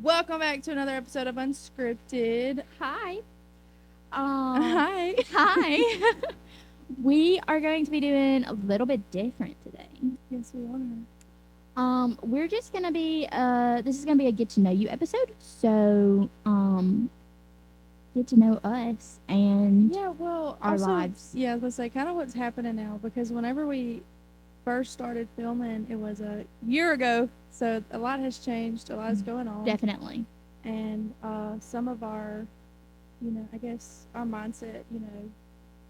Welcome back to another episode of Unscripted. Hi. Hi. Hi. We are going to be doing a little bit different today. Yes, we are. We're just gonna be this is gonna be a get to know you episode. So, get to know us and Yeah, well, our also, lives. Yeah, I was gonna say kind of what's happening now because whenever we first started filming, it was a year ago, so a lot has changed, a lot is going on, Definitely. and some of our, I guess our mindset,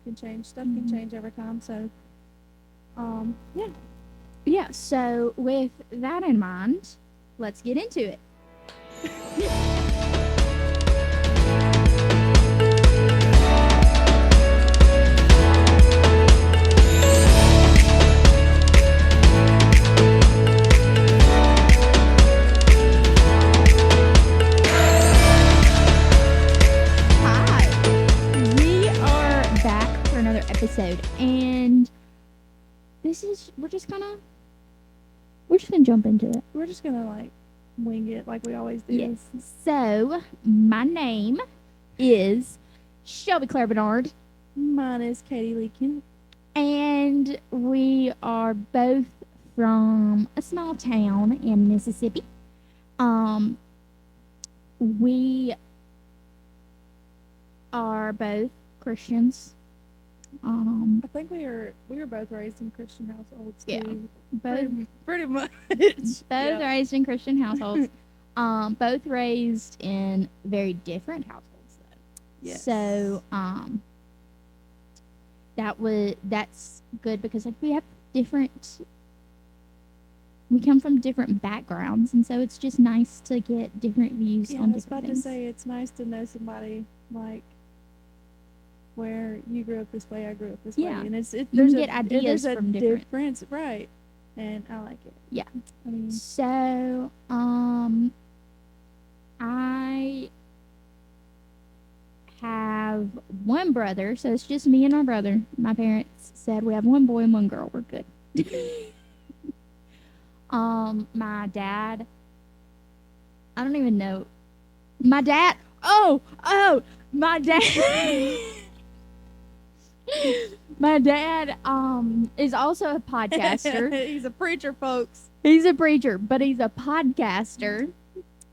can change. Stuff can change over time. So, yeah. Yeah, so with that in mind, let's get into it. Hi. We are back for another episode, and we're just gonna jump into it. We're just gonna like wing it like we always do. Yes. So my name is Shelby Claire Bernard, Mine is Katie Leakin. and we are both from a small town in Mississippi. We are both Christians. I think we were both raised in Christian households. Yeah. Too. Both Pretty much. raised in Christian households. Both raised in very different households though. Yes. So that's good because like we come from different backgrounds, and so it's just nice to get different views Yeah, on I was different about things. to say it's nice to know somebody like where you grew up this way, I grew up this Yeah. way, and You there's can get ideas there's a from different. difference, right? And I like it. Yeah. I mean, So I have one brother, so it's just me and my brother. My parents said we have one boy and one girl. We're good. My dad, I don't even know. My dad, my dad, my dad, is also a podcaster. he's a preacher, folks. He's a preacher, but he's a podcaster.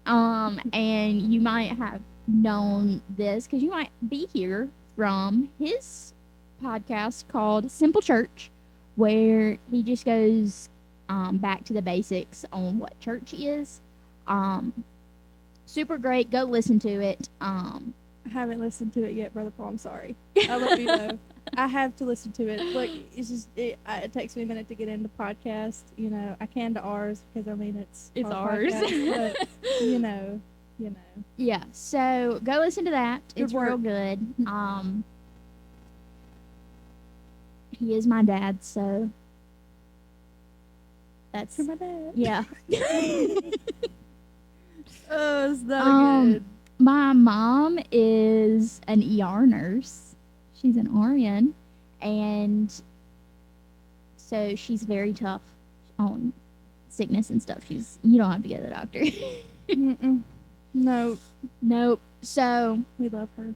And you might have known this because you might be here from his podcast called Simple Church, where he just goes back to the basics on what church is. Super great. Go listen to it. I haven't listened to it yet, Brother Paul. I'm sorry. I love you though. I have to listen to it. Look, it's just it takes me a minute to get into podcasts. I can to ours because I mean it's our ours. podcast, but Yeah. So go listen to that. Good It's real work. good. He is my dad, so that's You're my dad. yeah. Oh, it's not good. My mom is an ER nurse. She's an RN, and so she's very tough on sickness and stuff. You don't have to go to the doctor. Mm-mm. No, Nope. So we love her.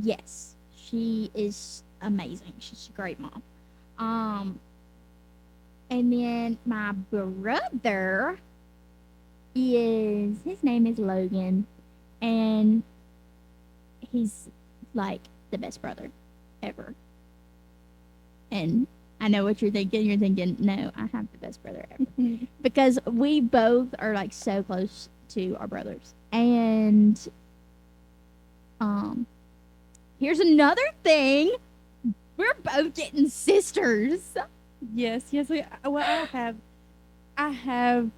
yes, she is amazing. She's a great mom. And then my brother his name is Logan, and he's like the best brother ever. And I know what you're thinking. You're thinking, no, I have the best brother ever. Because we both are like so close to our brothers. And here's another thing. We're both getting sisters. Yes. Well, I have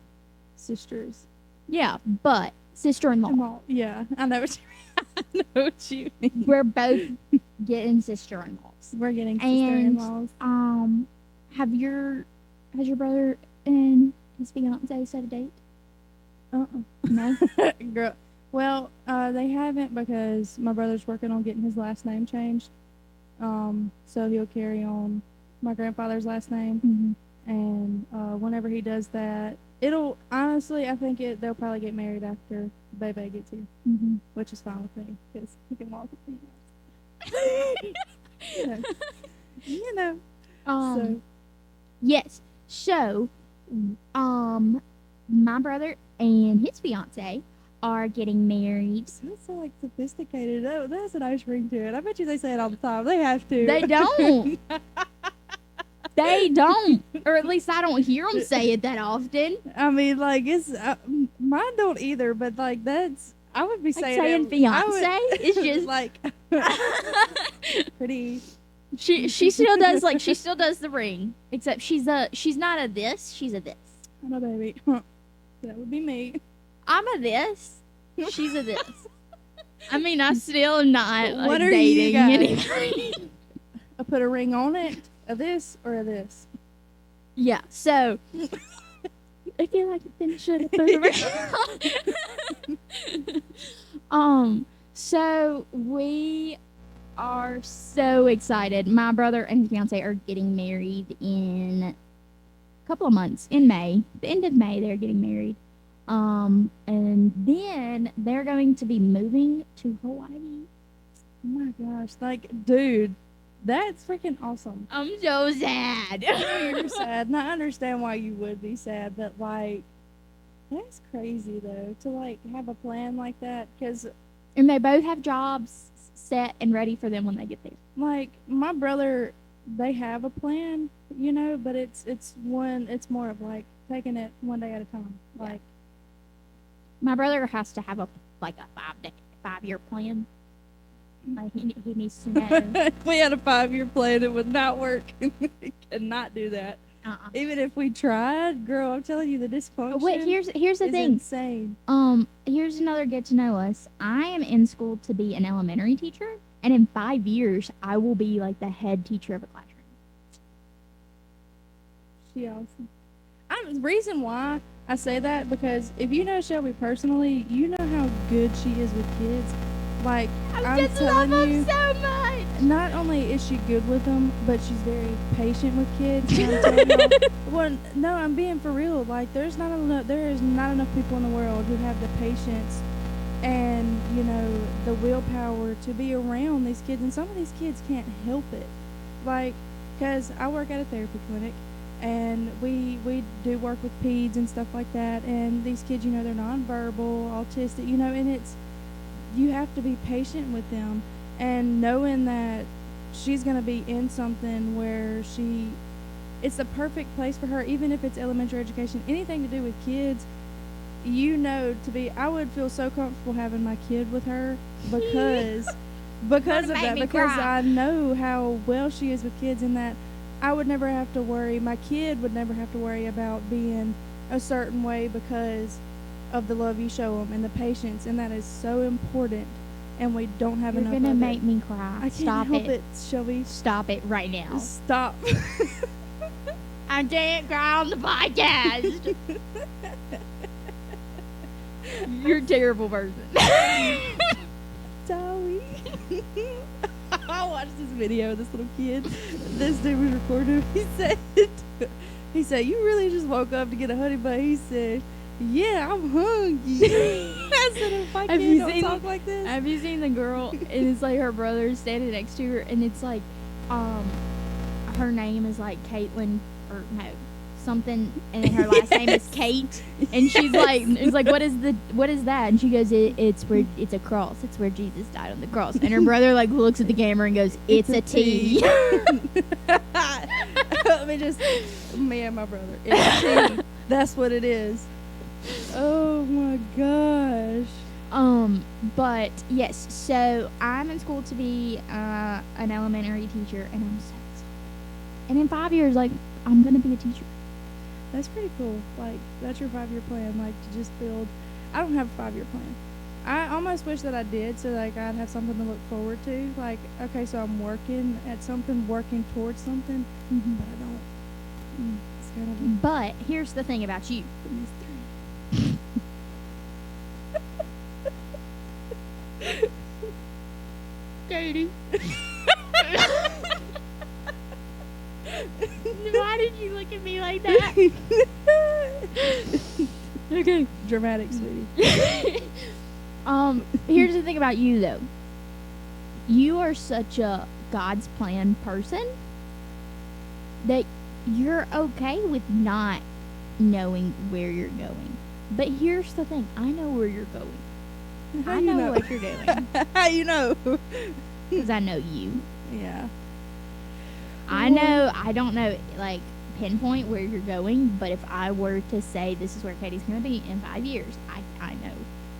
sisters. Yeah, but sister-in-law. Well, yeah, I know what you mean. We're both getting sister-in-laws. We're getting sister-in-laws. Has your brother and his fiance set a date? No. Girl. Well, they haven't because my brother's working on getting his last name changed. So he'll carry on my grandfather's last name. Mm-hmm. And whenever he does that, it'll honestly, I think they'll probably get married after Bebe gets here, Mm-hmm. which is fine with me because he can walk with me. you know, you know. So Yes. So, my brother and his fiance are getting married. that's so like sophisticated. Oh, that's a nice ring to it. I bet you they say it all the time. They have to. They don't. They don't, or at least I don't hear them say it that often. I mean, like it's mine don't either. But like that's I would be Like saying fiance, it's just like pretty. she still does the ring, except she's not a this, she's a this. I'm a baby. That would be me. I'm a this, she's a this. I mean, I still am not What like, are you dating guys? anybody. I put a ring on it. A this or a this. Yeah, so I feel like I should have thrown the ring. So we are so excited. My brother and his fiance are getting married in a couple of months. In May, the end of May, they're getting married. And then they're going to be moving to Hawaii. Oh my gosh. Like, dude, that's freaking awesome. I'm so sad. I know you're sad. And I understand why you would be sad, but like, that's crazy though, to like have a plan like that. Because, And they both have jobs set and ready for them when they get there. like, my brother, they have a plan, you know, but it's more of like taking it one day at a time. Yeah. Like, My brother has to have a 5-year plan. Like he needs to know. if we had a 5-year plan, it would not work. We cannot do that. Even if we tried, girl, I'm telling you, the dysfunction Wait, here's the is thing. insane. Here's another get to know us. I am in school to be an elementary teacher, and in 5 years, I will be like the head teacher of a classroom. She awesome. The reason why I say that, because if you know Shelby personally, you know how good she is with kids. Like, I'm just telling love you, them so much. not only is she good with them, but she's very patient with kids. And I'm telling y'all, well, no, I'm being for real. Like, there is not enough people in the world who have the patience and, you know, the willpower to be around these kids. And some of these kids can't help it. Like, because I work at a therapy clinic, and we do work with peds and stuff like that. And these kids, you know, they're nonverbal, autistic, you know, and you have to be patient with them, and knowing that she's going to be in something where it's the perfect place for her, even if it's elementary education, anything to do with kids, you know, I would feel so comfortable having my kid with her because of that, because I know how well she is with kids, and that I would never have to worry, my kid would never have to worry about being a certain way because of the love you show them and the patience, and that is so important, and we don't have enough of it. You're gonna make me cry. I can't Stop help it. it, Shelby. Stop it right now. Stop. I can't cry on the podcast. You're a terrible person. Sorry. I watched this video of this little kid. This dude was recording. He said, "You really just woke up to get a honey bun?" He said, "Yeah, I'm hungry." I said, "If my kid don't talk like this." Have you seen the girl? And it's like her brother standing next to her, and it's like, her name is like Caitlin, or no, something, and then her last name is Kate, and she's like, it's like, what is that? And she goes, it's a cross. It's where Jesus died on the cross. And her brother like looks at the camera and goes, it's a T. Let me just, me and my brother. It's a T. That's what it is. Oh my gosh. But yes, so I'm in school to be an elementary teacher, and I'm so excited. And in 5 years, like, I'm gonna be a teacher. That's pretty cool. Like, that's your 5-year plan. Like, to just build. I don't have a 5-year plan. I almost wish that I did, so like I'd have something to look forward to. Like, okay, so I'm working at something, working towards something, but I don't. It's kind of. But here's the thing about you. Katie. Why did you look at me like that? Okay. Dramatic, sweetie. Here's the thing about you though. You are such a God's plan person that you're okay with not knowing where you're going. But here's the thing, I know where you're going. How I you know what you're doing. How you know? Because I know you. Yeah. I know, I don't know, like, pinpoint where you're going, but if I were to say this is where Katie's going to be in 5 years, I know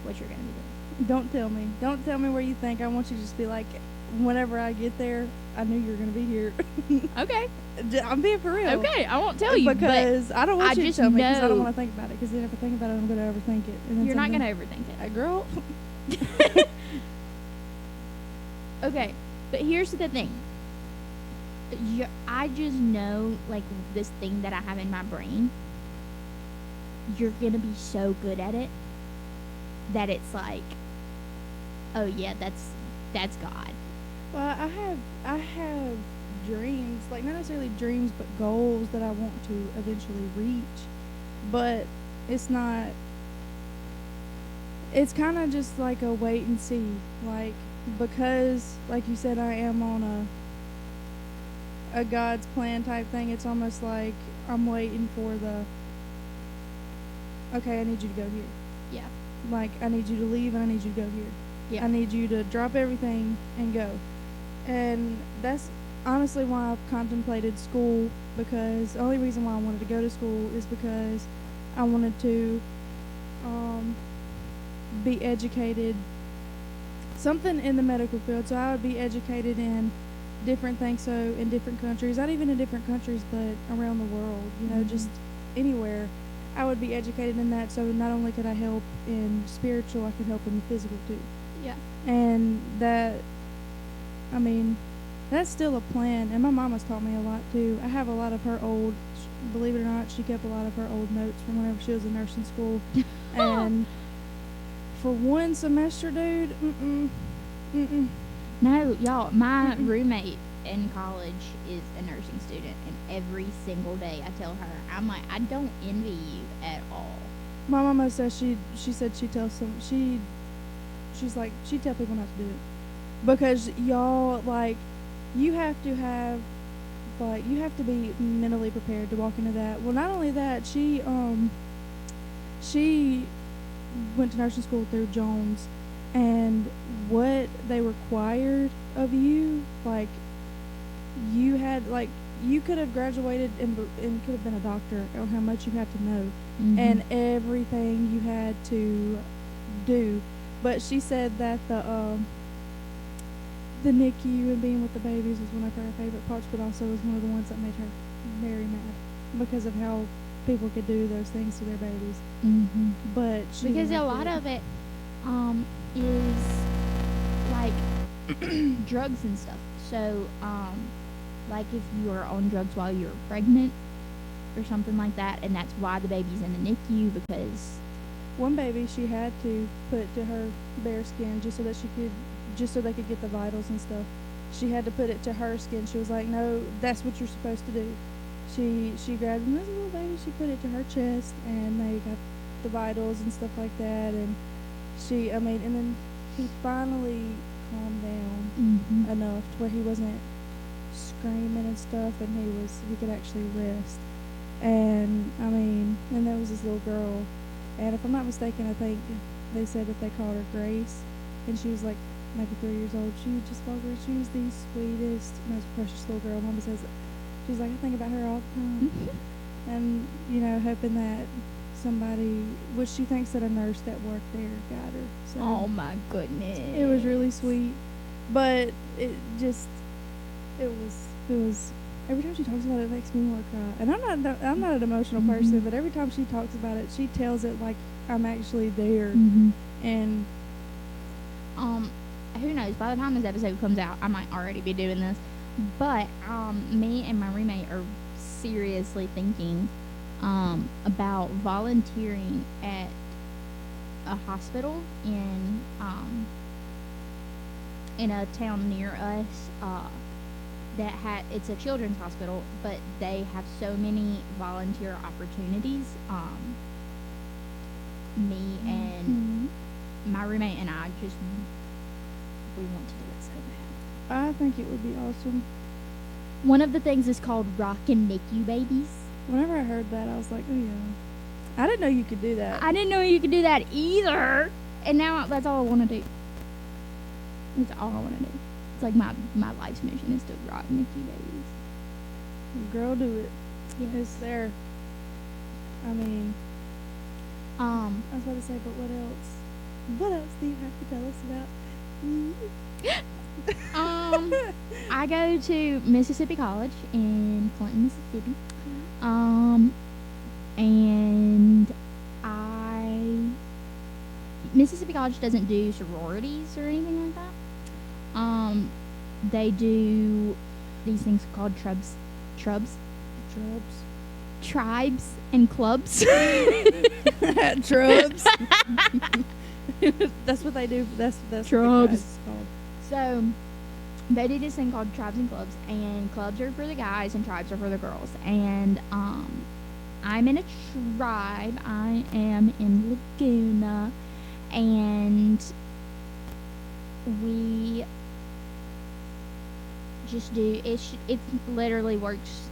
what you're going to be doing. Don't tell me. Don't tell me where you think. I want you to just be like, whenever I get there, I knew you were going to be here. Okay. I'm being for real. Okay, I won't tell you, because I don't want I you to just tell me because I know- don't want to think about it. Because then if I think about it, I'm going to overthink it. And then you're not going something- to overthink it. Girl. Okay, but here's the thing. I just know, like, this thing that I have in my brain, you're going to be so good at it that it's like, oh, yeah, that's God. Well, I have dreams, like not necessarily dreams, but goals that I want to eventually reach. But it's not. It's kind of just like a wait and see, like because, like you said, I am on a God's plan type thing. It's almost like I'm waiting for the. Okay, I need you to go here. Yeah. Like I need you to leave, and I need you to go here. Yeah. I need you to drop everything and go. And that's honestly why I've contemplated school, because the only reason why I wanted to go to school is because I wanted to be educated, something in the medical field. So I would be educated in different things, so in different countries, not even in different countries, but around the world, you know, just anywhere. I would be educated in that, so not only could I help in spiritual, I could help in physical too. Yeah. And that, I mean, that's still a plan. And my mama's taught me a lot too. I have a lot of her old, believe it or not, she kept a lot of her old notes from whenever she was in nursing school. And for one semester, dude, No, y'all, my roommate in college is a nursing student, and every single day I tell her, I'm like, I don't envy you at all. My mama says she said she tells some, she's like, she tell people not to do it. Because y'all, like, you have to have, like, you have to be mentally prepared to walk into that. Well, not only that, she went to nursing school through Jones, and what they required of you, like, you had, like, you could have graduated and could have been a doctor on how much you had to know and everything you had to do. But she said that the NICU and being with the babies was one of her favorite parts, but also was one of the ones that made her very mad because of how people could do those things to their babies. But she Because didn't a have lot to. of it is like drugs and stuff. So, like if you are on drugs while you're pregnant or something like that, and that's why the baby's in the NICU, because One baby she had to put to her bare skin just so they could get the vitals and stuff. She had to put it to her skin. She was like, no, that's what you're supposed to do. She grabbed him as a little baby. She put it to her chest, and they got the vitals and stuff like that. And and then he finally calmed down enough to where he wasn't screaming and stuff, and he could actually rest. And and there was this little girl, and if I'm not mistaken, I think they said that they called her Grace, and she was like maybe 3 years old. She just her. She was the sweetest, most precious little girl. Mama says she's like, I think about her all the time, and hoping that somebody, which she thinks that a nurse that worked there got her. So oh my goodness, it was really sweet, but it was every time she talks about it, it makes me want to cry. And I'm not an emotional person, but every time she talks about it, she tells it like I'm actually there. And who knows? By the time this episode comes out, I might already be doing this. But me and my roommate are seriously thinking about volunteering at a hospital in a town near us. It's a children's hospital, but they have so many volunteer opportunities me and my roommate and I just we want to do it so bad. I think it would be awesome. One of the things is called Rockin' NICU Babies. Whenever I heard that, I was like, oh yeah. I didn't know you could do that. I didn't know you could do that either. And now that's all I want to do. That's all I want to do. It's like my life's mission is to rock NICU babies. Girl, do it. Yeah. It's there. I mean, I was about to say, but what else? What else do you have to tell us about? I go to Mississippi College in Clinton, Mississippi. And Mississippi College doesn't do sororities or anything like that. They do these things called tribes and clubs. Trubs. That's what they do. That's Trubs. what it's called. So they do this thing called tribes and clubs, and clubs are for the guys and tribes are for the girls. And I'm in a tribe. I am in Laguna, and we just do it literally works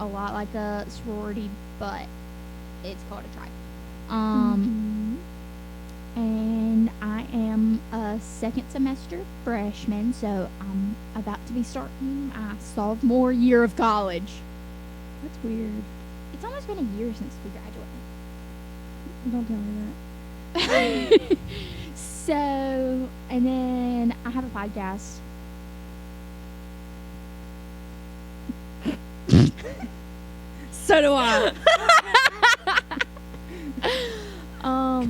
a lot like a sorority, but it's called a tribe. And I am a second semester freshman, so I'm about to be starting my sophomore year of college. That's weird. It's almost been a year since we graduated. Don't tell me that. So, and then I have a podcast. So do I.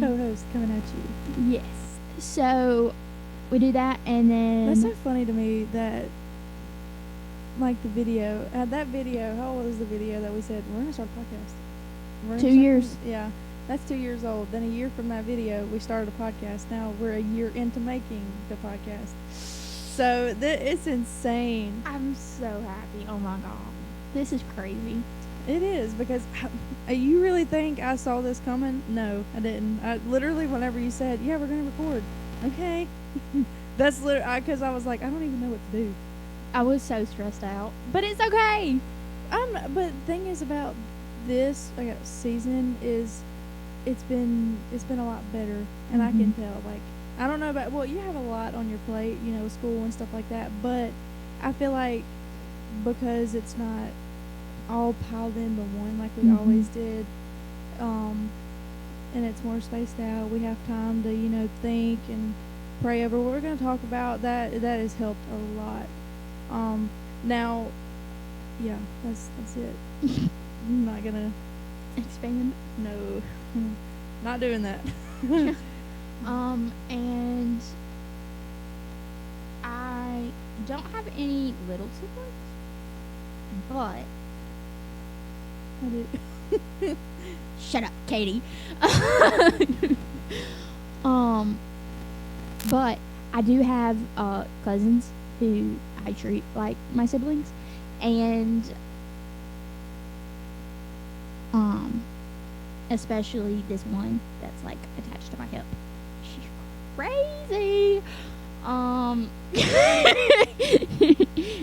Co-host coming at you. Yes. So we do that, and then That's so funny to me that, like, the video, that video, how old is the video that we said, we're going to start a podcast? 2 years. Yeah. That's 2 years old. Then a year from that video, we started a podcast. Now we're a year into making the podcast. So it's insane. I'm so happy. Oh my god. This is crazy. It is, because you really think I saw this coming? No, I didn't. I literally, whenever you said, yeah, we're going to record. Okay. That's literally, because I was like, I don't even know what to do. I was so stressed out. But it's okay. But the thing is about this season is it's been a lot better, and I can tell. Like, I don't know about, well, you have a lot on your plate, school and stuff like that, but I feel like because it's not all piled into one like we always did, and it's more spaced out, we have time to think and pray over what we're going to talk about. That has helped a lot. Now, yeah, that's it. I'm not gonna Expand. no, not doing that. And I don't have any little siblings, but I do. shut up, Katie. But I do have cousins who I treat like my siblings, and especially this one that's like attached to my hip. She's crazy.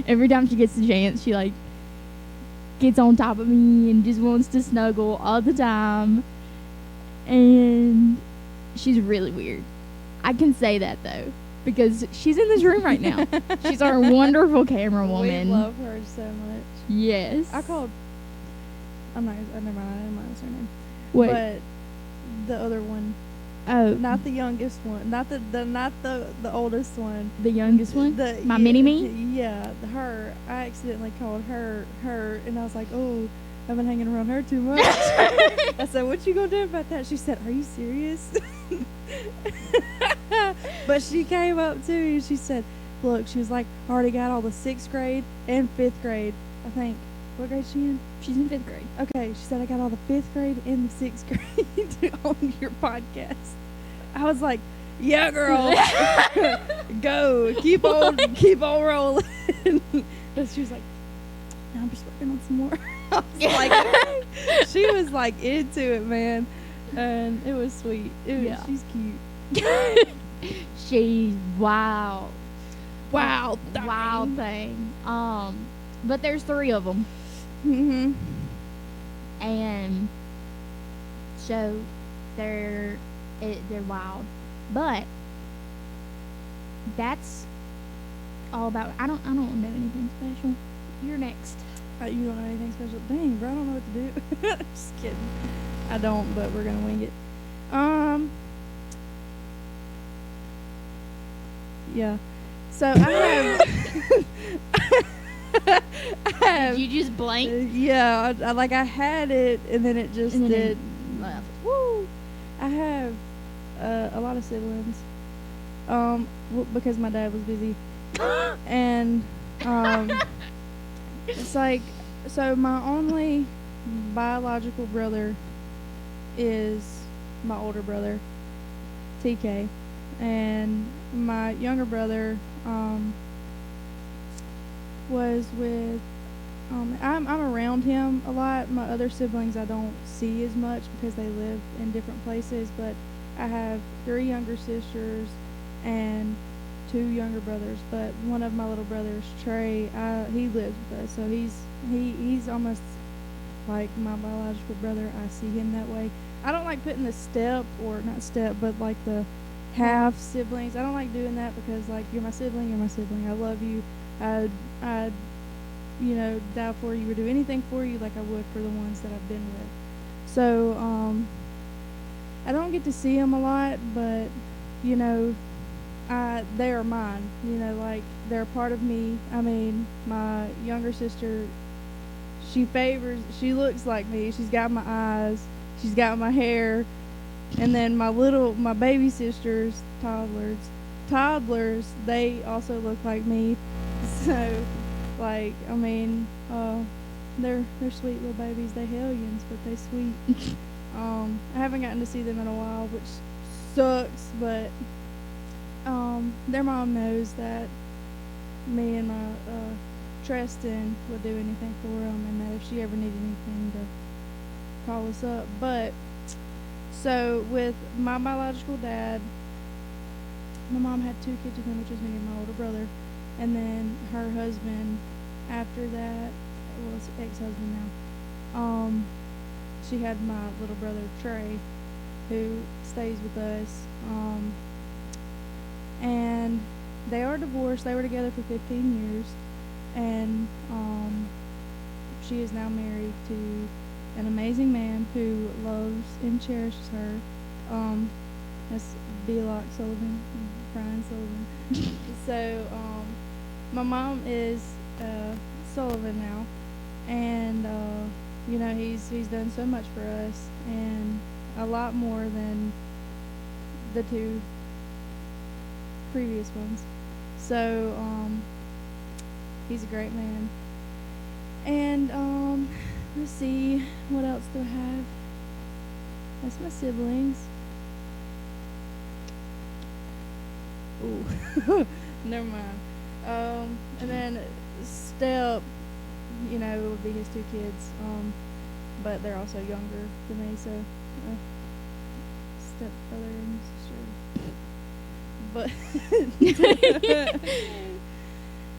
Every time she gets the chance, she like gets on top of me and just wants to snuggle all the time. And she's really weird. I can say that though, because she's in this room right now. She's our wonderful camera woman. We love her so much. Yes. Never mind, I didn't mind her name. Wait. But the other one, Oh, not the youngest one, not the oldest one. the youngest one? My mini-me? Yeah, her. I accidentally called her, and I was like, oh, I've been hanging around her too much. I said, what you gonna do about that? She said, are you serious? But she came up to me and she said, look, she was like, I already got all the 6th grade and 5th grade, I think. What grade is she in? She's in 5th grade. Okay, she said, I got all the 5th grade and the 6th grade on your podcast. I was like, yeah, girl. Go. Keep on rolling. But she was like, no, I'm just working on some more. I was like, she was like into it, man. And it was sweet. Yeah. She's cute. She's wild. Wild Wild thing. But there's 3 of them. Mm-hmm. And so they're wild, but that's all about. I don't know anything special. You're next. You don't know anything special? Dang, bro, I don't know what to do. Just kidding. I don't, but we're gonna wing it. Yeah. So I have. Did you just blank? Yeah, I had it, and then it just And then did. left. Woo! I have a lot of siblings. Because my dad was busy, and it's like, so my only biological brother is my older brother, TK, and my younger brother was with. I'm around him a lot. My other siblings I don't see as much because they live in different places, but I have 3 younger sisters and 2 younger brothers. But one of my little brothers, Trey, he lives with us, so he's almost like my biological brother. I see him that way. I don't like putting the step, or not step, but like the half siblings. I don't like doing that because, like, you're my sibling, I love you. I'd die for you or do anything for you like I would for the ones that I've been with. So, I don't get to see them a lot, but, they are mine. Like, they're a part of me. I mean, my younger sister, she looks like me. She's got my eyes. She's got my hair. And then my baby sisters, toddlers, they also look like me. So, like, I mean, they're sweet little babies. They hellions, but they sweet. I haven't gotten to see them in a while, which sucks, but their mom knows that me and my Tristan would do anything for them, and that if she ever needed anything to call us up. But so with my biological dad, my mom had 2 kids with him, which was me and my older brother. And then her husband, after that, was ex-husband now. She had my little brother Trey, who stays with us. And they are divorced. They were together for 15 years, and she is now married to an amazing man who loves and cherishes her. That's Belock Sullivan, Brian Sullivan. So, my mom is Sullivan now, and he's done so much for us, and a lot more than the 2 previous ones. So he's a great man. And let's see, what else do I have? That's my siblings. Ooh, never mind. And then Step, it would be his 2 kids, but they're also younger than me, so stepbrother and sister. But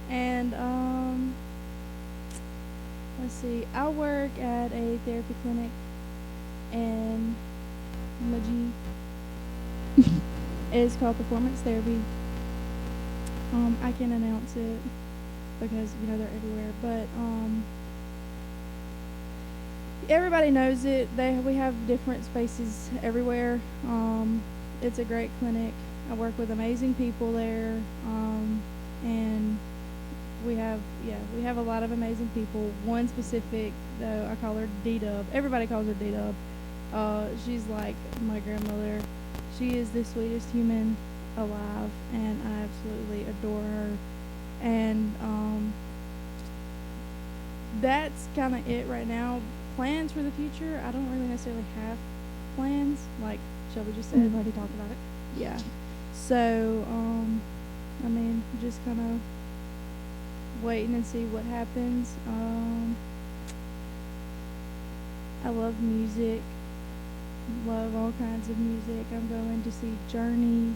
and let's see, I work at a therapy clinic in Magee. It's called Performance Therapy. I can announce it because they're everywhere, but everybody knows it. We have different spaces everywhere. It's a great clinic. I work with amazing people there, and we have a lot of amazing people. One specific, though, I call her D-Dub. Everybody calls her D-Dub. She's like my grandmother. She is the sweetest human alive, and I absolutely adore her. And that's kind of it right now. Plans for the future, I don't really necessarily have plans, like Shelby just said. We've already talked about it. Yeah. So, just kind of waiting and see what happens. I love music. love all kinds of music. I'm going to see Journey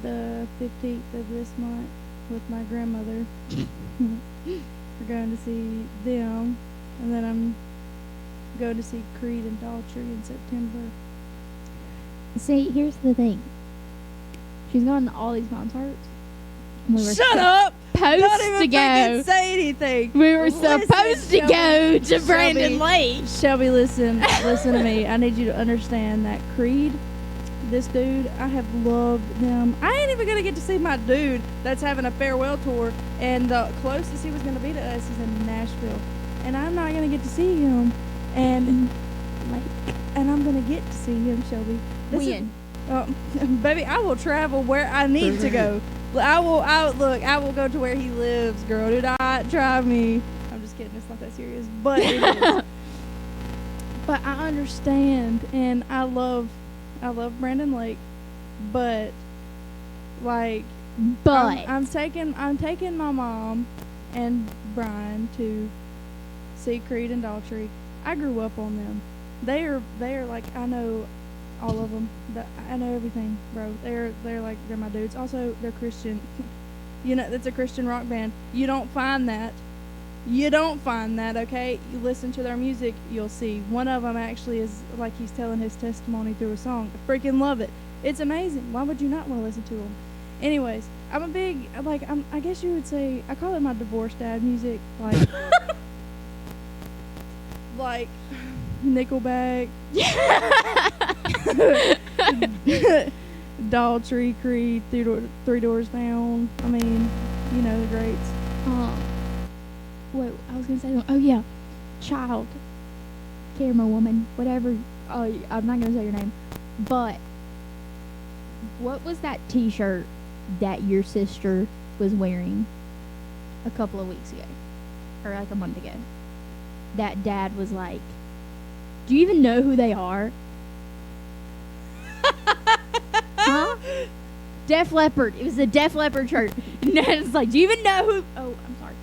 the 15th of this month with my grandmother. We're going to see them, and then I'm going to see Creed and Daltrey in September. See, here's the thing. She's going to all these concerts. We were Shut up! Don't supposed even to go. freaking say anything. We were Listen, supposed to go to Shelby. Brandon Lake. Shelby, listen to me. I need you to understand that Creed, this dude, I have loved them. I ain't even gonna get to see my dude that's having a farewell tour, and the closest he was gonna be to us is in Nashville, and I'm not gonna get to see him, and I'm gonna get to see him, Shelby. When? Baby, I will travel where I need to go. I will go to where he lives, girl. Do not try me. I'm just kidding. It's not that serious, but it is. But I understand, and I love Brandon Lake, but like, I'm taking my mom and Brian to see Creed and Daltrey. I grew up on them. They are like, I know all of them. I know everything, bro. They're my dudes. Also, they're Christian. You know, it's a Christian rock band. You don't find that. Okay? You listen to their music, you'll see. One of them actually is like he's telling his testimony through a song. I freaking love it. It's amazing. Why would you not want to listen to them? Anyways, I'm a big, I guess you would say, I call it my divorce dad music. Like, like Nickelback. Daltrey, Creed, Three Doors Down. I mean, you know the greats. Wait, I was gonna say. Oh yeah, Child, Camera Woman, whatever. Oh, I'm not gonna say your name. But what was that T-shirt that your sister was wearing a couple of weeks ago, or like a month ago? That Dad was like, "Do you even know who they are?" Huh? Def Leppard. It was a Def Leppard shirt. And it's like, do you even know who? Oh, I'm sorry.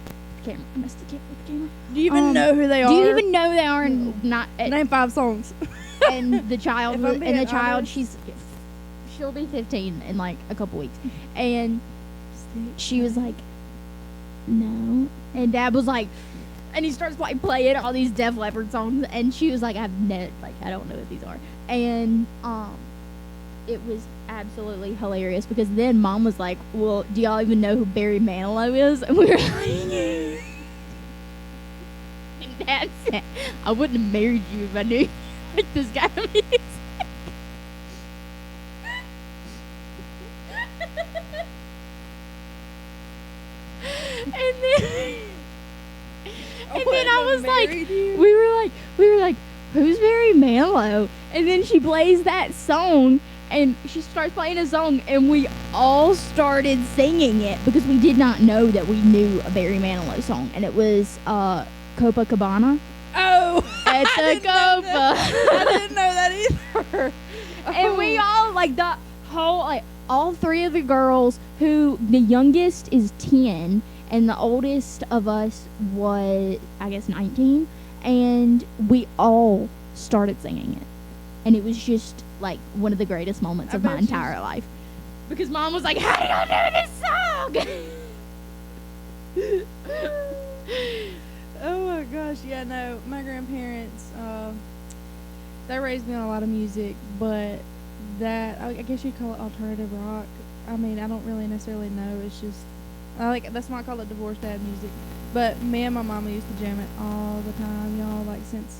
Camera. I messed with the camera. Do you even know who they are? Do you even know who they are? And not name 5 songs. And the child. If I'm being honest. She'll be 15 in like a couple weeks, and she was like, no. And Dad was like, and he starts playing all these Def Leppard songs, and she was like, I don't know what these are, and it was absolutely hilarious because then Mom was like, well, do y'all even know who Barry Manilow is? And we were like, and Dad said, I wouldn't have married you if I knew like this guy music. And then I was like, we were like, who's Barry Manilow? And then she plays that song, and she starts playing a song, and we all started singing it because we did not know that we knew a Barry Manilow song, and it was Copacabana. Oh, It's a Copa. I didn't know that either. And we all the whole all 3 of the girls, who the youngest is 10 and the oldest of us was, I guess, 19, and we all started singing it, and it was just like one of the greatest moments of my entire life because Mom was like, how do y'all know this song? Oh my gosh, yeah, no, my grandparents, they raised me on a lot of music, but that, I guess you'd call it alternative rock. I mean, I don't really necessarily know. It's just, that's why I call it divorce dad music. But me and my mama used to jam it all the time, y'all, since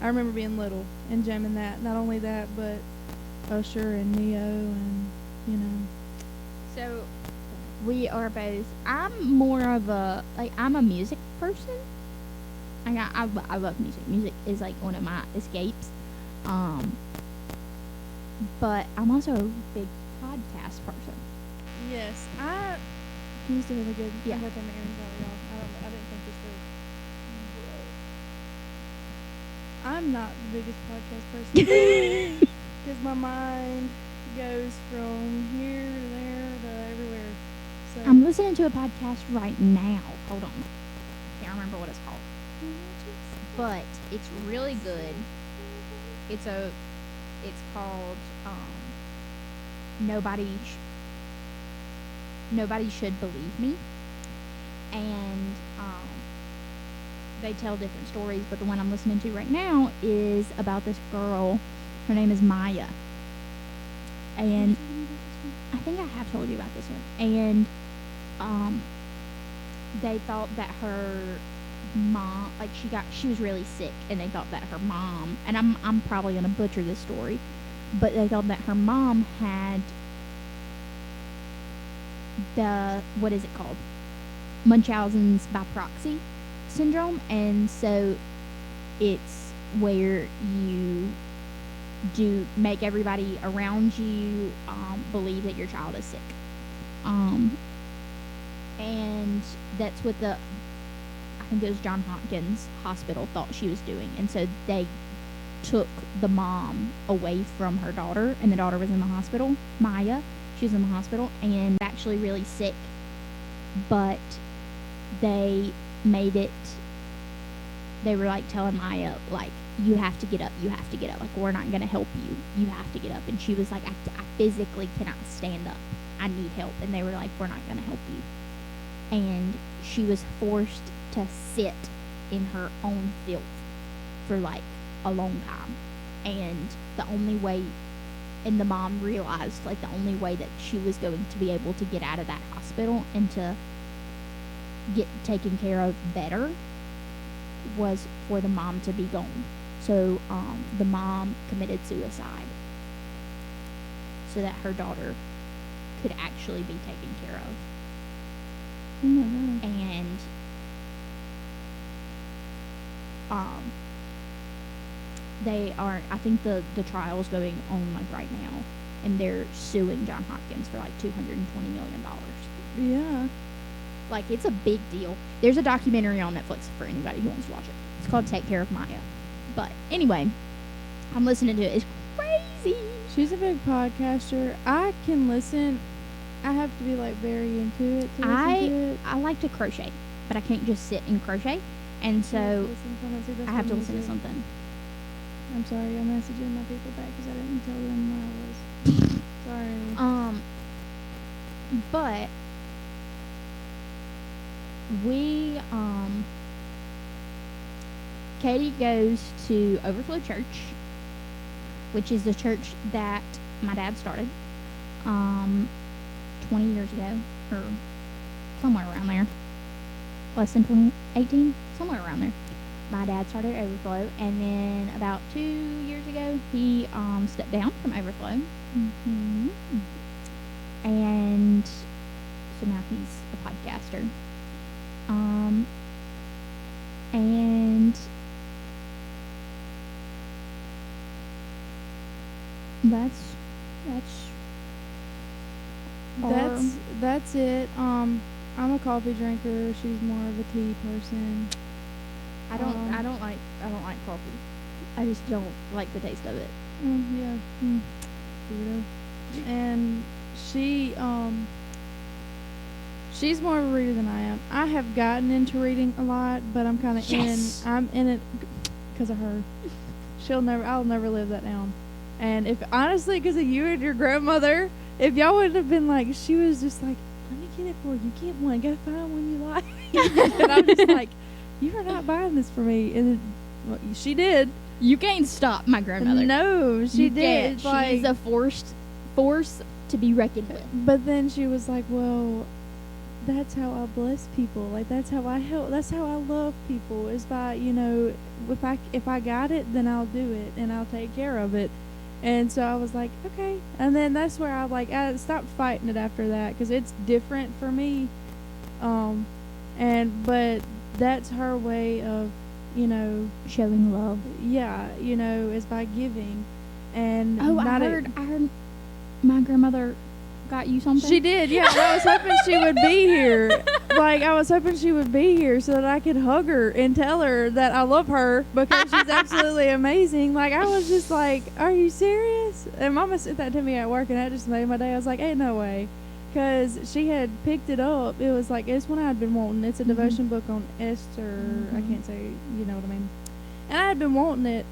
I remember being little and jamming that. Not only that, but Usher and Neo and, you know. So, we are both, I'm more of a, I'm a music person. I love music. Music is one of my escapes. But I'm also a big podcast person. Yes, can you still hear me good? Yeah. I got them earrings out, y'all. I didn't think this through. I'm not the biggest podcast person because my mind goes from here to there to everywhere. So I'm listening to a podcast right now. Hold on. Can't remember what it's called. But it's really good. It's called Nobody Nobody Should Believe Me, and they tell different stories, but the one I'm listening to right now is about this girl. Her name is Maya, and I think I have told you about this one. And they thought that her mom, like she was really sick, and they thought that her mom, and I'm probably gonna butcher this story, but they thought that her mom had what is it called? Munchausen's by proxy syndrome, and so it's where you do make everybody around you believe that your child is sick, and that's what I think it was John Hopkins Hospital thought she was doing, and so they took the mom away from her daughter, and the daughter was in the hospital. Maya, she was in the hospital and actually really sick, but they were like telling Maya, like, you have to get up, like, we're not gonna help you have to get up. And she was like, I physically cannot stand up, I need help. And they were like, we're not gonna help you. And she was forced to sit in her own filth for like a long time, and the mom realized, like, the only way that she was going to be able to get out of that hospital and to get taken care of better was for the mom to be gone. So the mom committed suicide so that her daughter could actually be taken care of. Oh my God. And they are, I think the trial's going on like right now, and they're suing John Hopkins for like $220 million. Yeah. Like, it's a big deal. There's a documentary on Netflix for anybody who wants to watch it. It's called Take Care of Maya. But anyway, I'm listening to it. It's crazy. She's a big podcaster. I can listen. I have to be like very into it to listen to it. I like to crochet, but I can't just sit and crochet, and so I have to listen to something. I'm sorry, I'm messaging my people back because I didn't tell them where I was. Sorry. But we, Katie goes to Overflow Church, which is the church that my dad started, 20 years ago, or somewhere around there. Less than 2018, somewhere around there. My dad started Overflow, and then about 2 years ago, he stepped down from Overflow. Mm-hmm. And so now he's a podcaster. And that's it. I'm a coffee drinker. She's more of a tea person. I don't like coffee. I just don't like the taste of it. Yeah. Weirdo. And she's more of a reader than I am. I have gotten into reading a lot, but I'm kind of I'm in it because of her. I'll never live that down. And if honestly, because of you and your grandmother, if y'all wouldn't have been like, she was just like, let me get it for you. Get one. Go find one you like. And I'm just like, you are not buying this for me. And she did. You can't stop my grandmother. No, she did. Like, she's a force to be reckoned with. But then she was like, well, that's how I bless people. Like, that's how I help. That's how I love people, is by, if I got it, then I'll do it and I'll take care of it. And so I was like, okay. And then that's where I stopped fighting it after that, because it's different for me. But that's her way of, showing love. Yeah, is by giving. And I heard my grandmother got you something. She did, yeah. I was hoping she would be here. I was hoping she would be here so that I could hug her and tell her that I love her, because she's absolutely amazing. I was just like, are you serious? And Mama sent that to me at work, and that just made my day. I was like, ain't no way. Because she had picked it up. It was it's one I had been wanting. It's a devotion book on Esther. I can't say, you know what I mean. And I had been wanting it.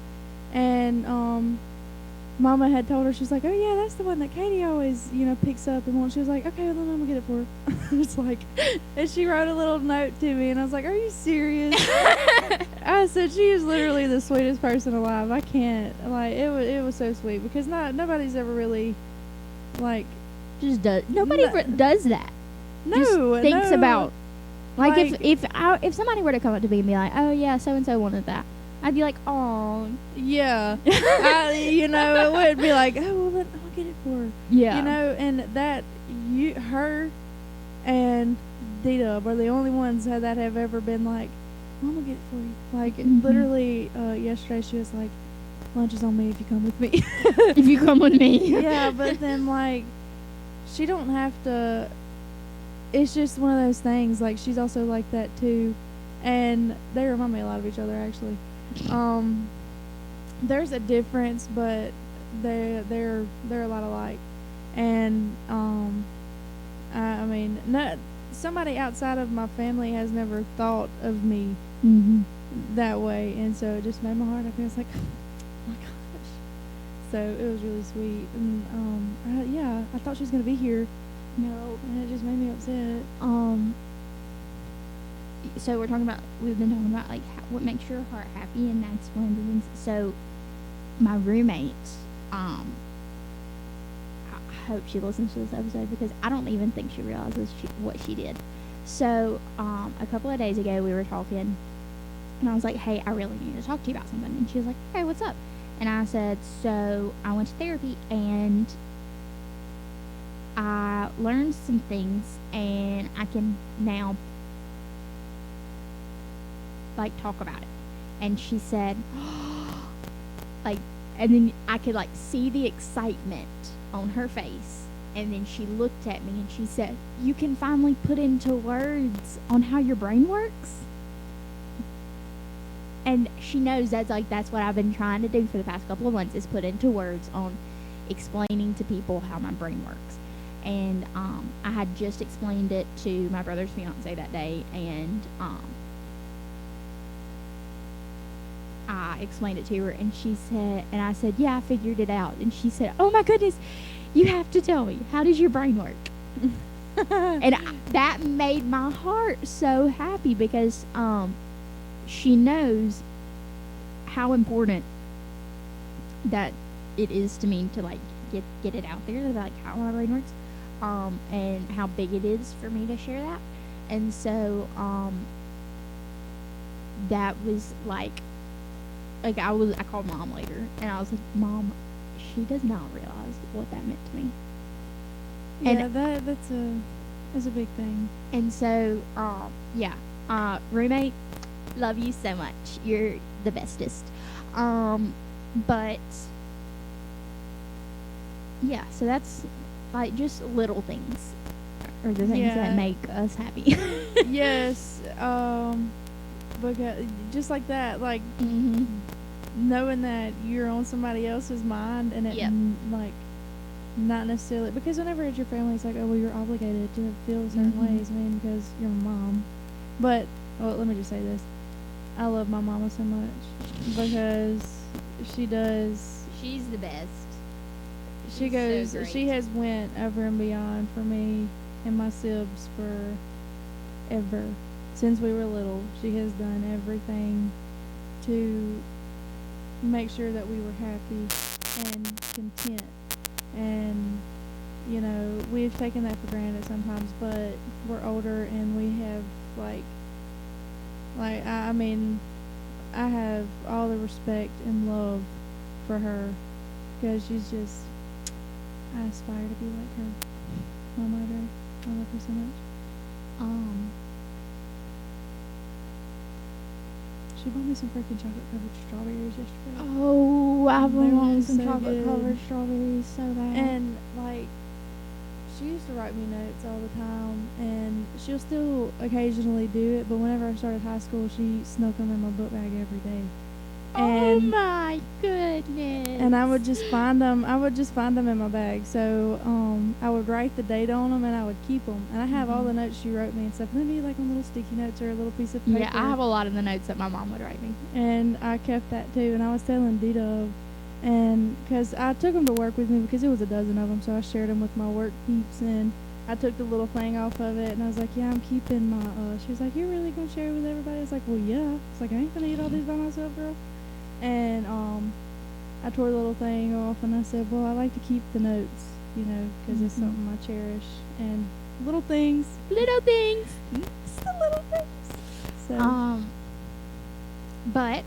And Mama had told her, she's like, oh yeah, that's the one that Katie always, picks up and wants. She was like, okay, well then I'm gonna get it for her. It's like, and she wrote a little note to me, and I was like, are you serious? I said, she is literally the sweetest person alive. I can't, like, it was so sweet, because nobody's ever really, like, Just does. Nobody does that. no, Just thinks no. about. Like, Like- if somebody were to come up to me and be like, oh yeah, so and so wanted that, I'd be like, oh Yeah. It would be like, oh, well, then I'll get it for her. yeah, And that, her and D-Dub are the only ones that have ever been like, I'm gonna get it for you. Like, Mhm. literally, yesterday she was like, lunch is on me if you come with me. if you come with me. Yeah, but then, like, she don't have to, it's just one of those things, like, she's also like that too, and they remind me a lot of each other, actually. There's a difference, but they're a lot alike, and I mean, somebody outside of my family has never thought of me Mm-hmm. that way, and so it just made my heart. I was like, oh my gosh. So it was really sweet, and I thought she was gonna be here, No. and it just made me upset. So we've been talking about like what makes your heart happy, and that's one of the things. So my roommate, I hope she listens to this episode, because I don't even think she realizes what she did. So a couple of days ago we were talking, and I was like, hey, I really need to talk to you about something. And she was like, hey, what's up? And I said, so I went to therapy and I learned some things, and I can now like talk about it. And she said, like, and then I could like see the excitement on her face. And then she looked at me and she said, you can finally put into words on how your brain works. And she knows that's what I've been trying to do for the past couple of months, is put into words on explaining to people how my brain works. And I had just explained it to my brother's fiance that day, and I explained it to her, and she said, and I said, yeah, I figured it out. And she said, oh my goodness, you have to tell me, how does your brain work? And that made my heart so happy, because she knows how important that it is to me to like get it out there, like how my brain works, and how big it is for me to share that. And so that was like I called Mom later, and I was like, Mom, she does not realize what that meant to me. And Yeah, that's a big thing. And so, roommate, love you so much. You're the bestest. But yeah, so that's like just little things are the things Yeah. that make us happy. Yes, because just like that, like Mm-hmm. knowing that you're on somebody else's mind, and it Yep. like not necessarily, because whenever it's your family, it's like, oh well, you're obligated to feel certain Mhm. ways. I mean, because you're my mom. But let me just say this: I love my mama so much, because she does. She's the best. She She's so goes. great. She has went over and beyond for me and my sibs for ever. Since we were little, she has done everything to make sure that we were happy and content. And we've taken that for granted sometimes, but we're older and we have I mean, I have all the respect and love for her, because she's just, I aspire to be like her. Mama Audrey, I love her so much. She bought me some freaking chocolate covered strawberries yesterday. Oh, I They were want some so chocolate covered good. strawberries so bad. And she used to write me notes all the time, and she'll still occasionally do it, but whenever I started high school, she snuck them in my book bag every day. And my goodness. and I would just find them. In my bag. So I would write the date on them, and I would keep them. And I have all the notes she wrote me and stuff. Maybe like on little sticky notes or a little piece of paper. Yeah, I have a lot of the notes that my mom would write me. And I kept that too. And I was telling Dita, and because I took them to work with me because it was a dozen of them, so I shared them with my work peeps. And I took the little thing off of it, and I was like, yeah, I'm keeping my. She was like, you're really gonna share it with everybody? I was like, well, yeah. It's like I ain't gonna eat all these by myself, girl. And I tore the little thing off, and I said, well, I like to keep the notes, because it's something I cherish. And little things. Little things. Just the little things. So. But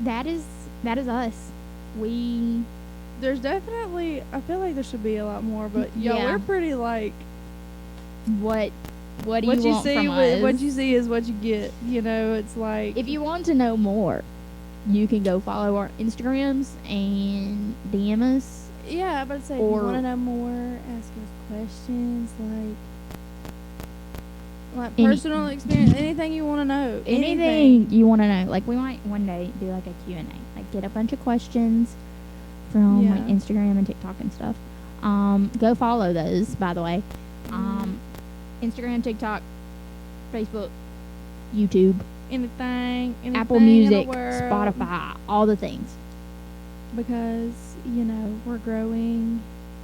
that is us. There's definitely, I feel like there should be a lot more, but Yeah. we're pretty like, What do what you want see, from us? what you see is what you get. It's like, If you want to know more, you can go follow our Instagrams and DM us. yeah, but say if or- you want to know more, ask us questions, like Any- personal experience, anything you want to know, Anything you want to know. Like, we might one day do like a Q&A. Like, get a bunch of questions from like Yeah. Instagram and TikTok and stuff. Go follow those, by the way. Instagram, TikTok, Facebook, YouTube, anything Apple in the Music, world. Spotify, all the things. because we're growing.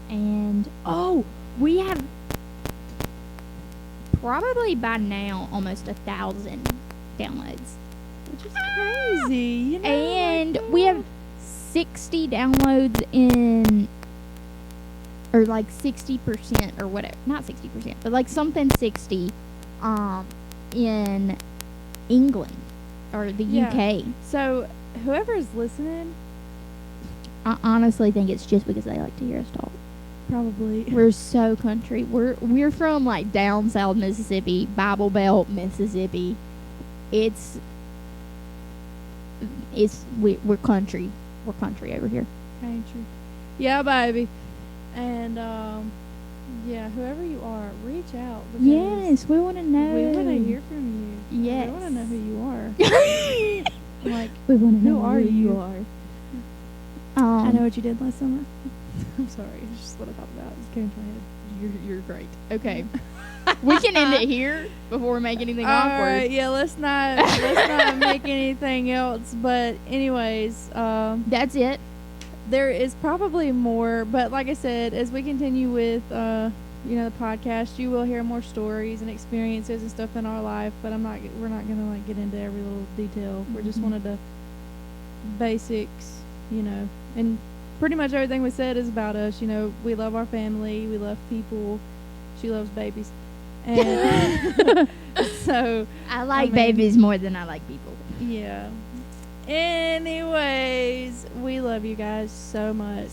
And we have probably by now almost 1,000 downloads. Which is crazy, And we have 60 downloads in, or like 60% or whatever, not 60%, but like something 60 in England or the Yeah. UK. So whoever's listening, I honestly think it's just because they like to hear us talk. probably. We're so country. We're from like down south Mississippi, Bible Belt, Mississippi. We're country. We're country over here. Country. Yeah, baby. And whoever you are, reach out. because Yes, we want to know. we want to hear from you. Yes. We want to know who you are. Like, We want to know who are you? are. I know what you did last summer. I'm sorry, it's just what I thought about. It just came to my head. You're great. Okay. We can end it here before we make anything All awkward. right, yeah, let's not make anything else. But anyways, That's it. there is probably more, but like I said, as we continue with the podcast, you will hear more stories and experiences and stuff in our life. But we're not gonna like get into every little detail. We just Mhm. wanted to basics, and pretty much everything we said is about us. We love our family, we love people. She loves babies, and so I like mean- babies more than I like people. yeah. Anyways, we love you guys so much.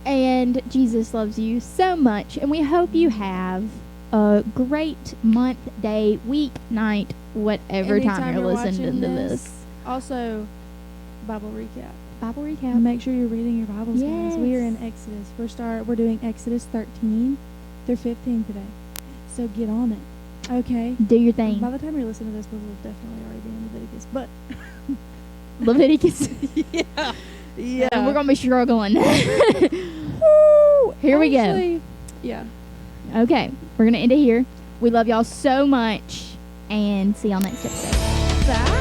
And Jesus loves you so much. And we hope you have a great month, day, week, night, whatever time Anytime you're listening to watching this. Also, Bible recap. Bible recap. And make sure you're reading your Bibles, guys. We are in Yes. Exodus. We're doing Exodus 13 through 15 today. So get on it. Okay. Do your thing. By the time you're listening to this, we will definitely already be in Leviticus. But Leviticus. yeah, yeah. And we're going to be struggling. Woo! Here we go. Actually, yeah. Okay. We're going to end it here. We love y'all so much. And see y'all next episode. Bye.